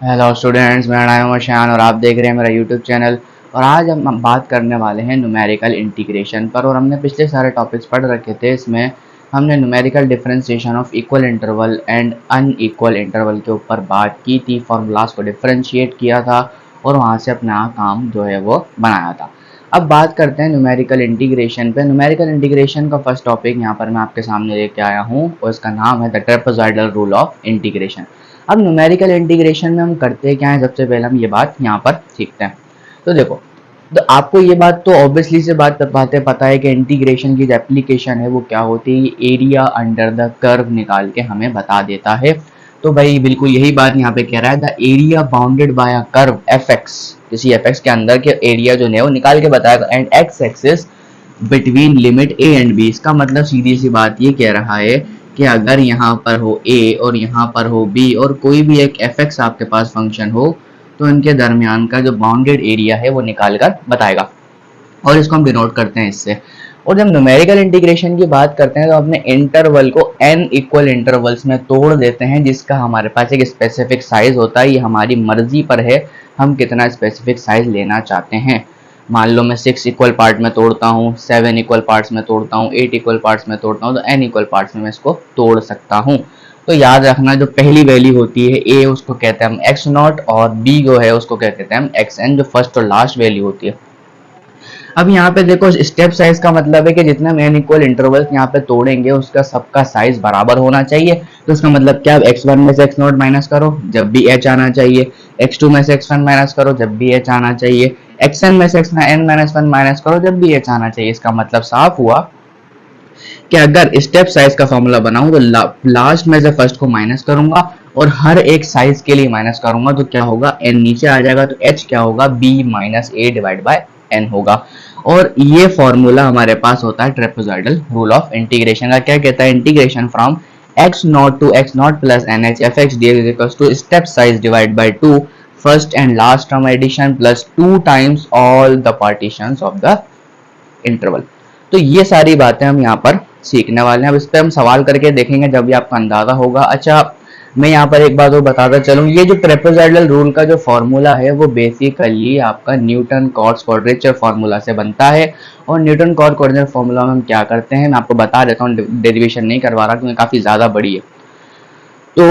Hello students, मेरा नाम है शान और आप देख रहे हैं मेरा यूट्यूब चैनल। और आज हम बात करने वाले हैं न्यूमेरिकल इंटीग्रेशन पर। और हमने पिछले सारे टॉपिक्स पढ़ रखे थे। इसमें हमने numerical differentiation of equal interval and unequal interval के ऊपर बात की थी, फॉर्मूलाज को डिफरेंशिएट किया था और वहाँ से अपना काम जो है वो बनाया था। अब बात करते हैं न्यूमेरिकल इंटीग्रेशन पे। न्यूमेरिकल इंटीग्रेशन का फर्स्ट टॉपिक यहाँ पर मैं आपके सामने लेके आया हूँ और इसका नाम है the trapezoidal rule of integration. अब न्यूमेरिकल इंटीग्रेशन में हम करते क्या है, सबसे पहले हम ये बात यहाँ पर सीखते हैं। तो देखो, तो आपको ये बात तो ऑब्वियसली से बातें पता है कि इंटीग्रेशन की जो एप्लीकेशन है वो क्या होती है, एरिया अंडर द कर्व निकाल के हमें बता देता है। तो भाई बिल्कुल यही बात यहाँ पे कह रहा है, the area bounded by a curve F x, किसी एफ एक्स के अंदर के एरिया जो है वो निकाल के बताएगा, and X axis between limit A and B. इसका मतलब सीधी सी बात ये कह रहा है कि अगर यहाँ पर हो a और यहाँ पर हो b और कोई भी एक fx आपके पास फंक्शन हो तो इनके दरमियान का जो बाउंडेड एरिया है वो निकाल कर बताएगा और इसको हम डिनोट करते हैं इससे। और जब न्यूमेरिकल इंटीग्रेशन की बात करते हैं तो अपने इंटरवल को n इक्वल इंटरवल्स में तोड़ देते हैं, जिसका हमारे पास एक स्पेसिफिक साइज होता है। ये हमारी मर्जी पर है हम कितना स्पेसिफिक साइज लेना चाहते हैं। मान लो मैं 6 इक्वल पार्ट में तोड़ता हूँ, 7 इक्वल पार्ट्स में तोड़ता हूँ, 8 इक्वल पार्ट्स में तोड़ता हूँ, तो n इक्वल पार्ट्स में मैं इसको तोड़ सकता हूँ। तो याद रखना, जो पहली वैल्यू होती है a उसको कहते हैं हम x नॉट और b जो है उसको कहते हैं हम xn, जो फर्स्ट और लास्ट वैल्यू होती है। अब यहाँ पे देखो, स्टेप साइज का मतलब है कि जितना n इक्वल इंटरवल यहाँ पे तोड़ेंगे उसका सबका साइज बराबर होना चाहिए। तो इसका मतलब क्या, x1 में से x नॉट माइनस करो जब भी h आना चाहिए, x2 में से x1 माइनस करो जब भी h आना चाहिए, xn में से n माइनस 1 माइनस करो जब भी h आना चाहिए। इसका मतलब साफ हुआ कि अगर स्टेप साइज का फॉर्मूला बनाऊं तो लास्ट में से फर्स्ट को माइनस करूंगा और हर एक साइज के लिए माइनस करूंगा तो क्या होगा, n नीचे आ जाएगा तो h क्या होगा, b minus a divide by n होगा। और ये फॉर्मूला हमारे पास होता है ट्रेपेजॉइडल रूल ऑफ इंटीग्रेशन का। क्या कहता है, integration from x naught to x naught plus nh fx dx is equals to step size divided by 2 first and last term addition plus 2 times all the partitions of the interval। तो ये सारी बातें हम यहाँ पर सीखने वाले हैं। अब इस पर हम सवाल करके देखेंगे जब भी आपको अंदाजा होगा। अच्छा, मैं यहाँ पर एक बात और बताता चलूँ, ये जो ट्रेपेजॉइडल रूल का जो फॉर्मूला है वो बेसिकली आपका न्यूटन कॉट्स क्वाड्रेचर फॉर्मूला से बनता है। और न्यूटन कॉट्स क्वाड्रेचर फॉर्मूला में हम क्या करते हैं, मैं आपको बता देता हूँ, डेरिवेशन नहीं करवा रहा क्योंकि काफ़ी ज़्यादा बड़ी है। तो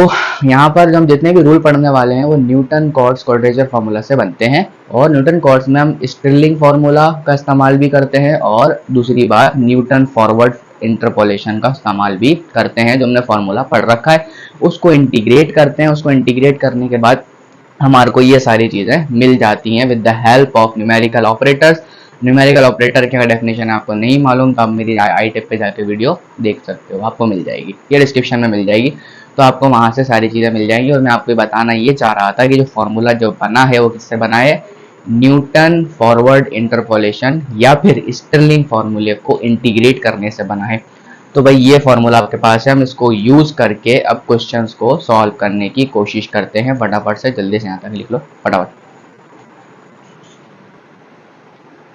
यहाँ पर हम जितने भी रूल पढ़ने वाले हैं वो न्यूटन कॉट्स क्वाड्रेचर फार्मूला से बनते हैं। और न्यूटन कॉट्स में हम स्टिरलिंग फार्मूला का इस्तेमाल भी करते हैं और दूसरी बात न्यूटन फॉरवर्ड इंटरपोलेशन का इस्तेमाल भी करते हैं। जो हमने फार्मूला पढ़ रखा है उसको इंटीग्रेट करते हैं। उसको इंटीग्रेट करने के बाद हमारे को ये सारी चीज़ें मिल जाती हैं with the help of numerical operators. Numerical operator की डेफिनेशन आपको नहीं मालूम तो आप मेरी आई टिप पे जाके वीडियो देख सकते हो, आपको मिल जाएगी, ये डिस्क्रिप्शन में मिल जाएगी। तो आपको वहाँ से सारी चीज़ें मिल जाएंगी। और मैं आपको बताना ये चाह रहा था कि जो फॉर्मूला जो बना है वो किससे बना है, न्यूटन फॉरवर्ड इंटरपोलेशन या फिर स्टिरलिंग फार्मूले को इंटीग्रेट करने से बना है। तो भाई ये फॉर्मूला आपके पास है, हम इसको यूज़ करके अब क्वेश्चंस को सॉल्व करने की कोशिश करते हैं। फटाफट से जल्दी से यहाँ तक लिख लो फटाफट।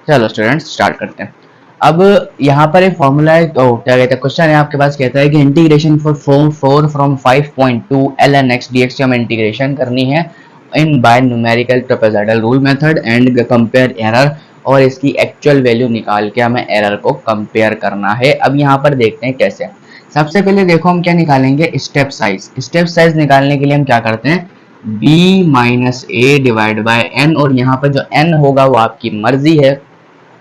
चलो स्टूडेंट्स स्टार्ट करते हैं। अब यहाँ पर एक फॉर्मूला है, तो क्या कहते हैं, क्वेश्चन है आपके पास, कहता है कि integration for 4 from 5.2 ln x dx की हम इंटीग्रेशन करनी है in by numerical trapezoidal rule method and compare error. और इसकी एक्चुअल वैल्यू निकाल के हमें एरर को कंपेयर करना है। अब यहाँ पर देखते हैं कैसे। सबसे पहले देखो हम क्या निकालेंगे, स्टेप साइज। स्टेप साइज निकालने के लिए हम क्या करते हैं, b minus A divide by n। और यहाँ पर जो n होगा वो आपकी मर्जी है,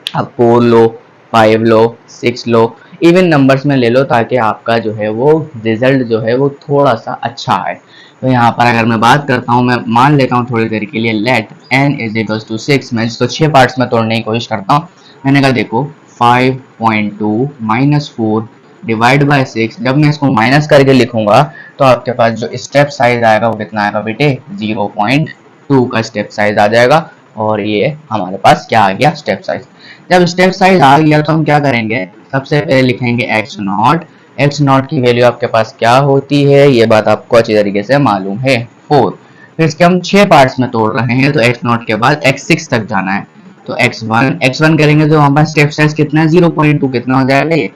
आप 4 लो, 5 लो, 6 लो, इवन नंबर्स में ले लो ताकि आपका जो है वो रिजल्ट जो है वो थोड़ा सा अच्छा है। तो यहाँ पर अगर मैं बात करता हूँ, मैं मान लेता हूँ थोड़ी देर के लिए let n is equals to 6। मैं इसको 6 पार्ट्स में तोड़ने की कोशिश करता हूँ। मैंने कहा देखो 5.2 माइनस 4 डिवाइड बाय 6, जब मैं इसको माइनस करके लिखूंगा तो आपके पास जो स्टेप साइज आएगा वो कितना आएगा बेटे, 0.2 का स्टेप साइज आ जाएगा। और ये हमारे पास क्या आ गया, स्टेप साइज। जब स्टेप साइज आ गया तो हम क्या करेंगे, सबसे पहले लिखेंगे x नॉट। x नॉट की वैल्यू आपके पास क्या होती है, ये बात आपको अच्छी तरीके से मालूम है, 4। फिर इसके हम 6 पार्ट्स में तोड़ रहे हैं तो x नॉट के बाद x6 तक जाना है। तो x1 करेंगे तो हमारा स्टेप साइज कितना है, 0.2। कितना हो जाएगा ये,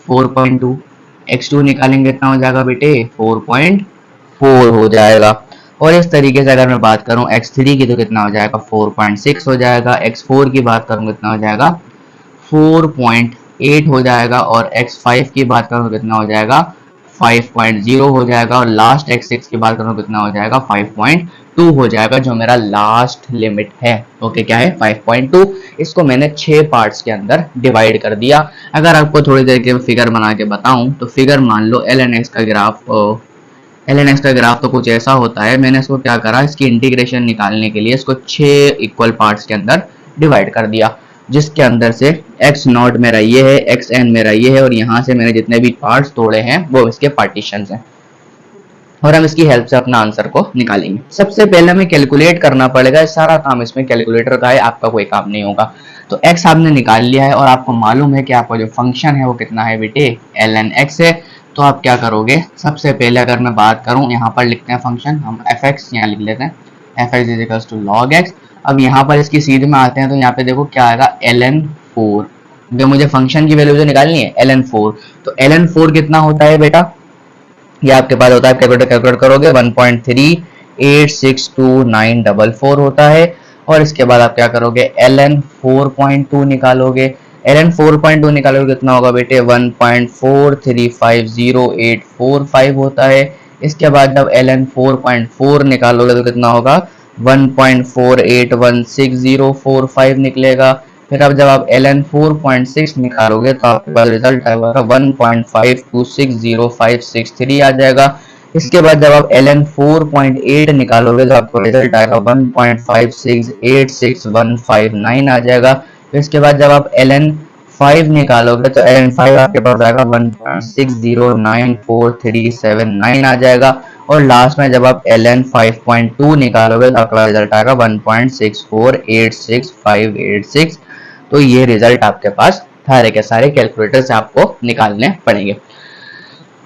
4.2। x2 निकालेंगे कितना हो जाएगा बेटे, 4.4 हो जाएगा। और इस तरीके से अगर मैं बात करूं x3 की तो कितना हो जाएगा 4.6 हो जाएगा, x4 की बात करूं कितना हो जाएगा 4.8 हो जाएगा, और x5 की बात करूं कितना हो जाएगा 5.0 हो जाएगा, और लास्ट x6 की बात करूं कितना हो जाएगा 5.2 हो जाएगा, जो मेरा लास्ट लिमिट है। ओके, क्या है 5.2। इसको मैंने 6 पार्ट्स के अंदर डिवाइड कर दिया। अगर आपको थोड़ी देर के फिगर बना के बताऊं तो फिगर मान लो ln का ग्राफ तो कुछ ऐसा होता है। मैंने इसको क्या करा, इसकी इंटीग्रेशन निकालने के लिए इसको 6 इक्वल पार्ट्स के अंदर डिवाइड कर दिया, जिसके अंदर से x नॉट मेरा ये है, xn मेरा ये है, और यहाँ से मैंने जितने भी पार्ट्स तोड़े हैं वो इसके पार्टीशंस हैं, और हम इसकी हेल्प से अपना आंसर को निकालेंगे। सबसे पहले हमें कैलकुलेट करना पड़ेगा, सारा काम इसमें कैलकुलेटर का है, आपका कोई काम नहीं होगा। तो x आपने निकाल लिया है और आपको मालूम है कि आपका जो फंक्शन है वो कितना है बेटे, ln x है। तो आप क्या करोगे, सबसे पहले अगर मैं बात करूं, यहाँ पर लिखते हैं फंक्शन, हम fx यहाँ लिख लेते हैं, fx is equals to log x। अब यहाँ पर इसकी सीध में आते हैं तो यहाँ पे देखो क्या आएगा ln4, जो मुझे फंक्शन की वैल्यू जो निकालनी है ln4। तो ln4 कितना होता है बेटा, ये आपके पास होता है, कैलकुलेट करोगे 1.386294 होता है। और इसके बाद आप क्या करोगे ln 4.2 निकालोगे, ln 4.2 निकालोगे कितना होगा बेटे 1.435084 होता है। इसके बाद जब ln 4.4 निकालोगे तो कितना होगा 1.481645 निकलेगा। फिर अब जब आप ln 4.6 निकालोगे तो आपके पास रिजल्ट आएगा 1.526056 आ जाएगा। इसके बाद जब आप ln 4.8 निकालोगे तो आपको रिजल्ट आएगा 1.56861559 आ जाएगा। फिर इसके बाद जब आप ln 5 निकालोगे तो ln 5 आपके पास आएगा 1.609437 आ जाएगा। और लास्ट में जब आप ln 5.2 निकालोगे तो आपका रिजल्ट आएगा 1.64865586। तो ये रिजल्ट आपके पास सारे के सारे कैलकुलेटर से आपको निकालने पड़ेंगे।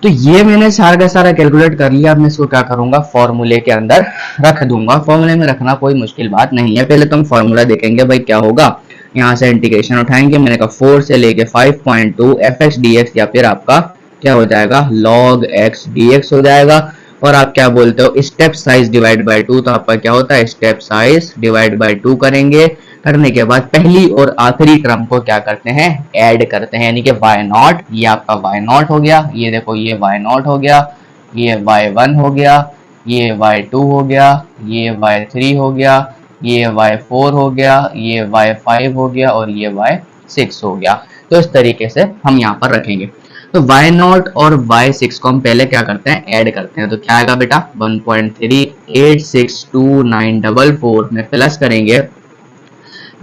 तो ये मैंने सारा का सारा कैलकुलेट कर लिया। अब मैं इसको क्या करूंगा, फॉर्मूले के अंदर रख दूंगा। फॉर्मूले में रखना कोई मुश्किल बात नहीं है। पहले तो हम फॉर्मूला देखेंगे भाई क्या होगा। यहाँ से इंटीग्रेशन उठाएंगे, मैंने कहा 4 से लेके 5.2 fx dx, या फिर आपका क्या हो जाएगा log x dx हो जाएगा। और आप क्या बोलते हो स्टेप साइज डिवाइड बाय 2, तो आपका क्या होता है स्टेप साइज डिवाइड बाय 2 करेंगे। करने के बाद पहली और आखिरी टर्म को क्या करते हैं, ऐड करते हैं, यानी कि y नॉट, ये आपका y नॉट हो गया, ये देखो ये y नॉट हो गया, ये y1 हो गया, ये y2 हो गया, ये y3 हो गया, ये y4 हो गया, ये y5 हो गया, और ये y6 हो गया। तो इस तरीके से हम यहाँ पर रखेंगे। तो y0 और y6 को हम पहले क्या करते हैं, ऐड करते हैं। तो क्या आएगा बेटा 1.386294 में प्लस करेंगे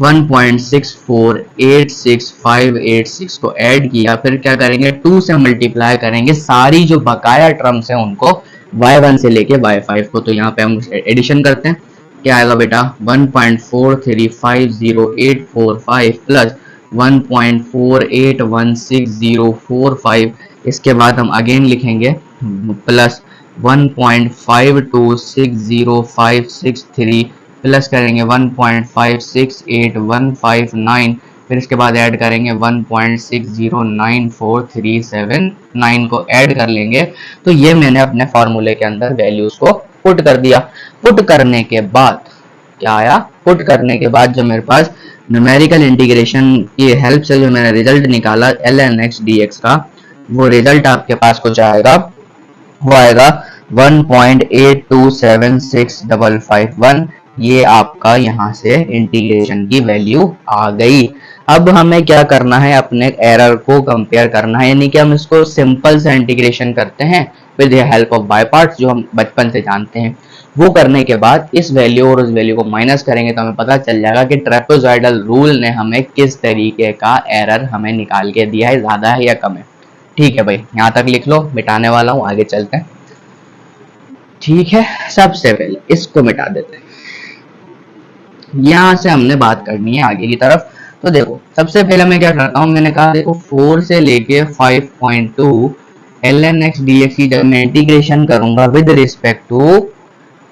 1.64865586 को ऐड किया, फिर क्या करेंगे 2 से मल्टीप्लाई करेंगे सारी जो बकाया टर्म्स हैं उनको y1 से लेके y5 को। तो यहाँ पे हम एडिशन करते हैं, क्या आएगा बेटा 1.435085 प्लस 1.481645। इसके बाद हम अगेन लिखेंगे प्लस 1.526056 प्लस करेंगे 1.568159। फिर इसके बाद ऐड करेंगे 1.609437 को ऐड कर लेंगे। तो ये मैंने अपने फॉर्मूले के अंदर वैल्यूज को पुट कर दिया। पुट करने के बाद क्या आया, पुट करने के बाद जो मेरे पास न्यूमेरिकल इंटीग्रेशन की हेल्प से जो मैंने रिजल्ट निकाला ln x dx का, वो रिजल्ट आपके पास कुछ आएगा, वो आएगा 1.827651। ये आपका यहाँ से इंटीग्रेशन की वैल्यू आ गई। अब हमें क्या करना है, अपने एरर को कंपेयर करना है, यानी कि हम इसको सिंपल से इंटीग्रेशन करते हैं with the help of by parts, जो हम बचपन से जानते हैं। वो करने के बाद इस वैल्यू और उस वैल्यू को माइनस करेंगे तो हमें पता चल जाएगा कि ट्रेपेजॉइडल रूल ने हमें किस तरीके का एरर हमें निकाल के दिया है, ज्यादा है या कम है। ठीक है भाई, यहाँ तक लिख लो, मिटाने वाला हूँ, आगे चलते हैं। ठीक है, सबसे पहले इसको मिटा देते हैं। यहाँ से हमने बात करनी है आगे की तरफ। तो देखो सबसे पहले मैं क्या करता हूँ, मैंने कहा देखो 4 से लेके 5.2 ln x dx की जब मैं इंटीग्रेशन करूंगा with respect to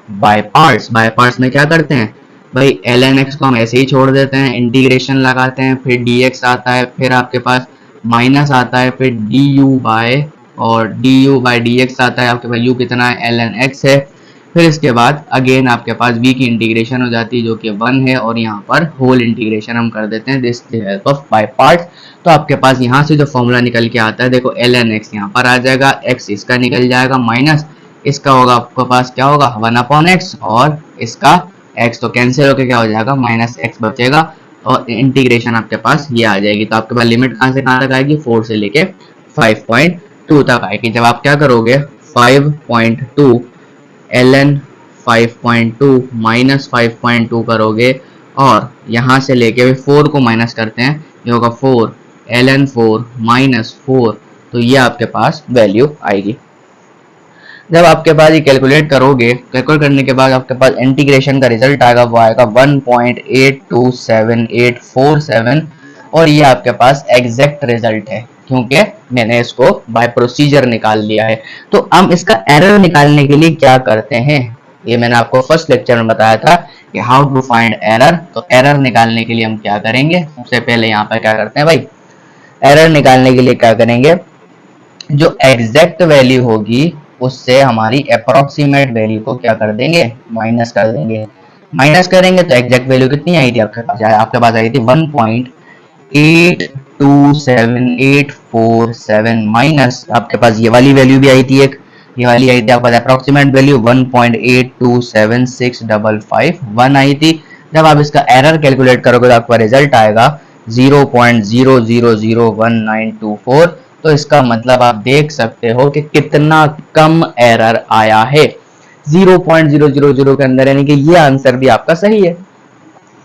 by parts में क्या करते हैं भाई, ln x को हम ऐसे ही छोड़ देते हैं, इंटीग्रेशन लगाते हैं, फिर dx आता है, फिर आपके पास माइनस आता है, फिर du बाय और du बाय dx आता है। आपके पास u कितना है ln x है, फिर इसके बाद अगेन आपके पास v की इंटीग्रेशन हो जाती है जो कि 1 है, और यहाँ पर होल इंटीग्रेशन हम कर देते हैं this help of by parts. तो आपके पास यहाँ से जो फॉर्मूला निकल के आता है, देखो ln x यहाँ पर आ जाएगा, x इसका निकल जाएगा, माइनस इसका होगा आपके पास क्या होगा 1/x, और इसका x तो कैंसिल होकर क्या हो जाएगा -x बचेगा, और इंटीग्रेशन आपके पास ये आ जाएगी। तो आपके पास लिमिट कहाँ से कहाँ तक आएगी, 4 से लेके 5.2 तक आएगी। जब आप क्या करोगे 5.2 ln 5.2 माइनस 5.2 करोगे, और यहाँ से लेके 4 को माइनस करते हैं, ये होगा 4 ln 4 माइनस 4, तो ये आपके पास वैल्यू आएगी। जब आपके पास ये कैलकुलेट करोगे, कैलकुलेट करने के बाद आपके पास इंटीग्रेशन का रिजल्ट आएगा, वो आएगा 1.827847, और ये आपके पास एग्जैक्ट रिजल्ट है क्योंकि मैंने इसको बाय प्रोसीजर निकाल लिया है। तो हम इसका एरर निकालने के लिए क्या करते हैं, ये मैंने आपको फर्स्ट लेक्चर में बताया था कि हाउ टू फाइंड एरर। तो एरर निकालने के लिए हम क्या करेंगे, सबसे पहले यहाँ पर क्या करते हैं भाई, एरर निकालने के लिए क्या करेंगे, जो एग्जैक्ट वैल्यू होगी उससे हमारी अप्रोक्सीमेट वैल्यू को क्या कर देंगे, माइनस कर देंगे। माइनस करेंगे तो एग्जैक्ट वैल्यू कितनी आई थी आपके पास आई थी 1.827847 माइनस आपके पास ये वाली वैल्यू भी आई थी, एक ये वाली आई थी आपके पास अप्रोक्सीमेट वैल्यू 1.827651 आई थी। जब आप इसका एरर कैलकुलेट करोगे तो आपका रिजल्ट आएगा 0.000194। तो इसका मतलब आप देख सकते हो कि कितना कम एरर आया है 0.000 के अंदर, यानी कि ये आंसर भी आपका सही है।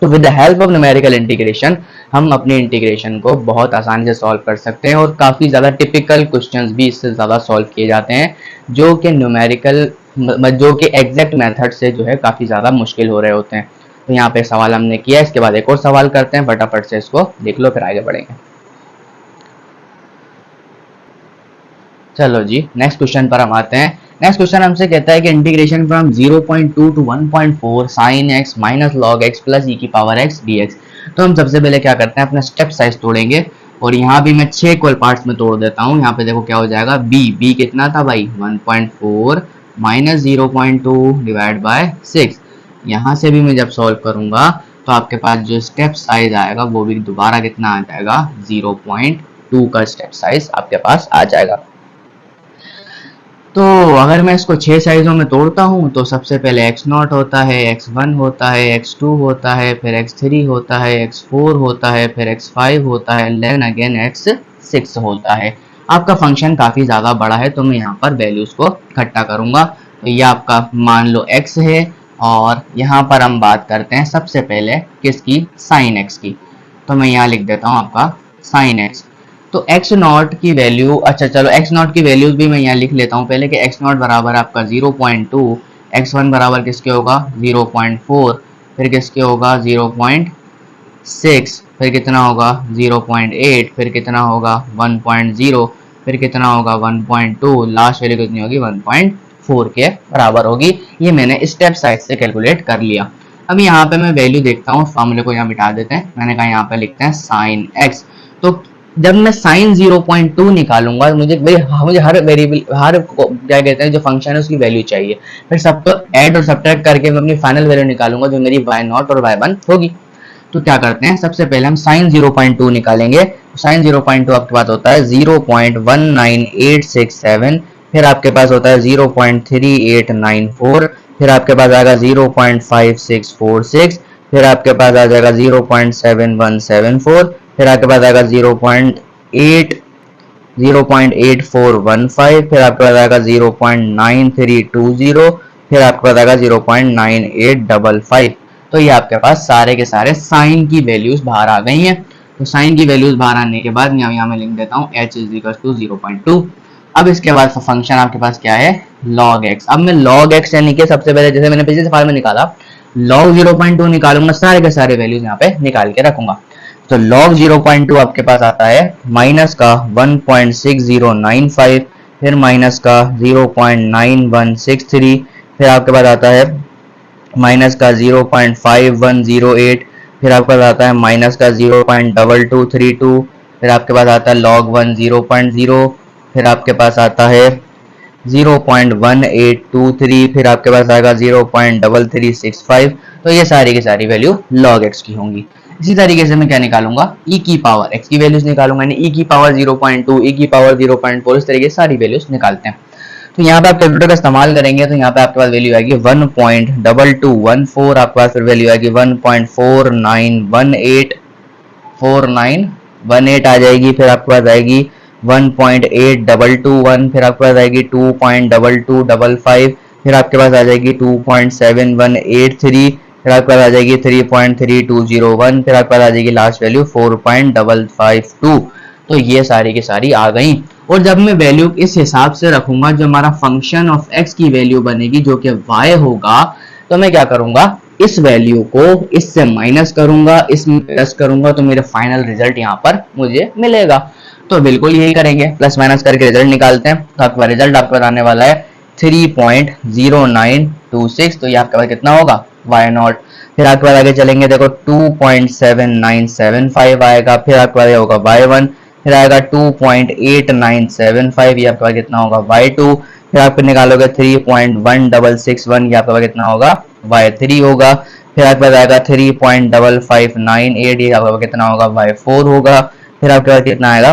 तो with the help of numerical integration हम अपने इंटीग्रेशन को बहुत आसानी से सॉल्व कर सकते हैं, और काफ़ी ज़्यादा टिपिकल क्वेश्चंस भी इससे ज़्यादा सॉल्व किए जाते हैं जो कि एग्जैक्ट मेथड से जो है काफ़ी ज़्यादा मुश्किल हो रहे होते हैं। तो यहाँ पे सवाल हमने किया, इसके बाद एक और सवाल करते हैं, फटाफट से इसको देख लो फिर आगे बढ़ेंगे। चलो जी नेक्स्ट क्वेश्चन पर हम आते हैं। नेक्स्ट क्वेश्चन हमसे कहता है कि integration from 0.2 to 1.4 sin x minus log x plus e की पावर x dx। तो हम सबसे पहले क्या करते हैं, अपना स्टेप साइज तोड़ेंगे, और यहाँ भी मैं 6 इक्वल पार्ट्स में तोड़ देता हूँ। यहाँ पे देखो क्या हो जाएगा, b कितना था भाई 1.4 माइनस 0.2 डिवाइड बाय 6। यहाँ से भी मैं जब सॉल्व करूंगा तो आपके पास जो स्टेप साइज आएगा वो भी दोबारा कितना आ जाएगा 0.2 का स्टेप साइज आपके पास आ जाएगा। तो अगर मैं इसको 6 साइजों में तोड़ता हूँ तो सबसे पहले x0 होता है, x1 होता है, x2 होता है, फिर x3 होता है, x4 होता है, फिर x5 होता है, देन अगेन x6 होता है। आपका फंक्शन काफ़ी ज़्यादा बड़ा है तो मैं यहाँ पर वैल्यूज़ को इकट्ठा करूँगा। तो ये आपका मान लो x है, और यहाँ पर हम बात करते हैं सबसे पहले किसकी, साइन x की। तो मैं यहाँ लिख देता हूँ आपका साइन x। तो x0 की वैल्यू, अच्छा चलो x0 की वैल्यूज भी मैं यहाँ लिख लेता हूँ पहले कि x0 बराबर आपका 0.2, x1 बराबर किसके होगा 0.4, फिर किसके होगा 0.6, फिर कितना होगा 0.8, फिर कितना होगा 1.0, फिर कितना होगा 1.2, लास्ट वैल्यू कितनी होगी 1.4 के बराबर होगी। ये मैंने स्टेप साइज से कैलकुलेट कर लिया। अब यहाँ पे मैं वैल्यू देखता हूँ, फॉर्मूले को यहाँ मिटा देते हैं, मैंने कहा यहाँ पे लिखते हैं साइन x। तो जब मैं साइन 0.2 निकालूंगा मुझे हर वेरिएबल, हर क्या कहते हैं जो फंक्शन है उसकी वैल्यू चाहिए, फिर सबको ऐड और सब्ट्रैक्ट करके मैं अपनी फाइनल वैल्यू निकालूंगा जो मेरी y0 और y1 होगी। तो क्या करते हैं, सबसे पहले हम साइन 0.2 निकालेंगे। साइन 0.2 आपके पास होता है 0.19867, फिर आपके पास होता है 0.3894, फिर आपके पास आएगा 0.5646, फिर आपके पास आ जाएगा 0.7174, फिर आपके पास आएगा 0.8415, फिर आपके पास आएगा 0.9320, फिर आपके पास आएगा 0.9855। तो ये आपके पास सारे के सारे साइन की वैल्यूज बाहर आ गई हैं। तो साइन की वैल्यूज बाहर आने के बाद यहाँ मैं लिख देता हूँ h इज इक्वल टू 0.2। अब इसके बाद फंक्शन आपके पास क्या है, log x। अब मैं log x यानी कि सबसे पहले जैसे मैंने पिछले सवाल में निकाला log 0.2 निकालूंगा, सारे के सारे वैल्यूज यहाँ पे निकाल के रखूंगा। तो log 0.2 आपके पास आता है माइनस का 1.6095, फिर माइनस का 0.9163, फिर आपके पास आता है माइनस का 0.5108, फिर आपके पास आता है माइनस का 0.2232, फिर आपके पास आता है log 1 0.0, फिर आपके पास आता है 0.1823, फिर आपके पास आएगा 0.3365। तो ये सारी की सारी वैल्यू log x की होंगी। इसी तरीके से मैं क्या निकालूंगा, e की पावर x की वैल्यूज निकालूंगा, यानी e की पावर 0.2, e की पावर 0.4, इस तरीके से सारी वैल्यूज निकालते हैं। तो यहाँ पे आप कैलकुलेटर का इस्तेमाल करेंगे तो यहाँ पे आपके पास वैल्यू आएगी 1.2214, आपके पास फिर वैल्यू आएगी 1.4918 आ जाएगी, फिर आपके पास आएगी 1.8221, फिर आपके पास आएगी 2.2255, फिर आपके पास आ जाएगी 2.7183, फिर आपके पास आ जाएगी 3.3201, फिर आपके पास आ जाएगी लास्ट वैल्यू 4.552। तो ये सारी की सारी आ गई। और जब मैं वैल्यू इस हिसाब से रखूंगा, जो हमारा फंक्शन ऑफ x की वैल्यू बनेगी जो कि y होगा, तो मैं क्या करूंगा, इस वैल्यू को इससे माइनस करूंगा, इसमें प्लस करूंगा, तो मेरा फाइनल रिजल्ट यहाँ पर मुझे मिलेगा। तो बिल्कुल यही करेंगे, प्लस माइनस करके रिजल्ट निकालते हैं। तो आपका रिजल्ट आपको आने वाला है 3.0926। तो ये आपके पास कितना होगा, y0। फिर आपके पास आगे चलेंगे, देखो 2.7975 आएगा, फिर आपके पास होगा y1, फिर आएगा 2.8975, ये आपके पास कितना होगा y2, फिर आप निकालोगे 3.1661, ये आपके पास कितना होगा y3 होगा, फिर आपके पास आएगा 3.5598, ये आपके पास कितना होगा y4 होगा, फिर आपके पास कितना आएगा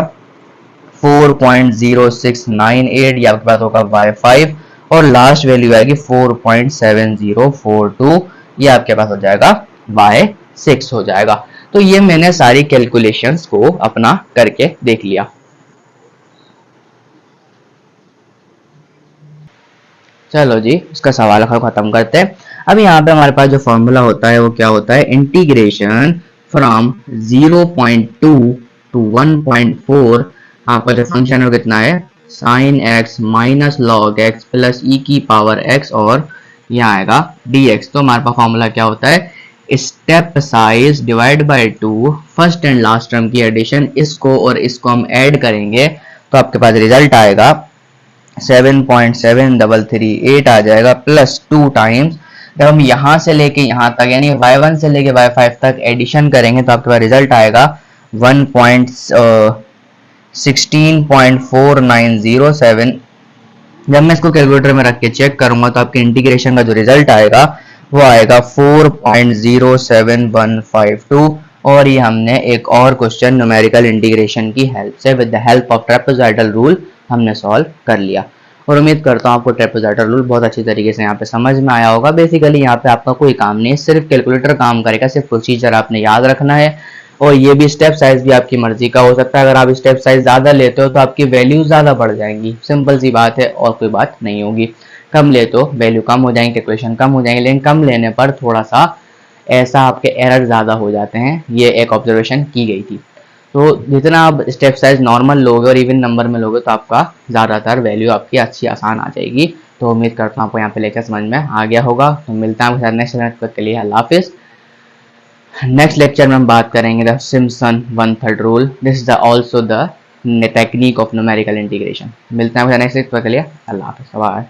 4.0698, ये आपके पास होगा y5, और लास्ट वैल्यू आएगी 4.7042, ये आपके पास हो जाएगा y6 हो जाएगा। तो ये मैंने सारी कैलकुलेशंस को अपना करके देख लिया। चलो जी, इसका सवाल खत्म करते हैं। अब यहाँ पे हमारे पास जो फॉर्मूला होता है वो क्या होता है, इंटीग्रेशन फ्रॉम 0.2 टू 1.4। आपका जो फंक्शन है कितना है, sin x minus log x plus e की पावर x, और यहाँ आएगा dx। तो हमारे पास फॉर्मूला क्या होता है, step size divide by 2, first and last term की एडिशन, इसको और इसको हम ऐड करेंगे तो आपके पास रिजल्ट आएगा 7.7338 आ जाएगा, प्लस 2 टाइम्स जब हम यहाँ से लेके यहाँ तक यानी y1 से लेके y5 तक एडिशन करेंगे तो आपके पास रिजल्ट आएगा 1.16.4907। जब मैं इसको कैलकुलेटर में रख के चेक करूंगा तो आपके इंटीग्रेशन का जो रिजल्ट आएगा वो आएगा 4.07152। और ये हमने एक और क्वेश्चन न्यूमेरिकल इंटीग्रेशन की हेल्प से with the help of trapezoidal rule हमने सॉल्व कर लिया। और उम्मीद करता हूँ आपको ट्रेपेजॉइडल रूल बहुत अच्छी तरीके से यहाँ पे समझ में आया होगा। बेसिकली यहाँ पे आपका कोई काम नहीं, सिर्फ कैलकुलेटर काम करेगा, सिर्फ प्रोसीजर आपने याद रखना है। और ये भी स्टेप साइज भी आपकी मर्जी का हो सकता है, अगर आप स्टेप साइज ज़्यादा लेते हो तो आपकी वैल्यू ज़्यादा बढ़ जाएंगी, सिंपल सी बात है, और कोई बात नहीं होगी। कम ले तो वैल्यू कम हो जाएंगी, कैलकुलेशन कम हो जाएंगे, लेकिन कम लेने पर थोड़ा सा ऐसा आपके एरर ज़्यादा हो जाते हैं, ये एक ऑब्जर्वेशन की गई थी। तो जितना आप स्टेप साइज नॉर्मल लोगे और इवन नंबर में लोगे तो आपका ज़्यादातर वैल्यू आपकी अच्छी आसान आ जाएगी। तो उम्मीद करता हूँ आपको यहाँ पे लेकर समझ में आ गया होगा। तो मिलता हूँ नेक्स्ट लेक्चर के लिए, अल्लाह हाफिज़। नेक्स्ट लेक्चर में हम बात करेंगे the Simpson 1/3 rule. This is also the technique of numerical integration. मिलते हैं नेक्स्ट लेक्चर के लिए, अल्लाह हाफिज़, बाय।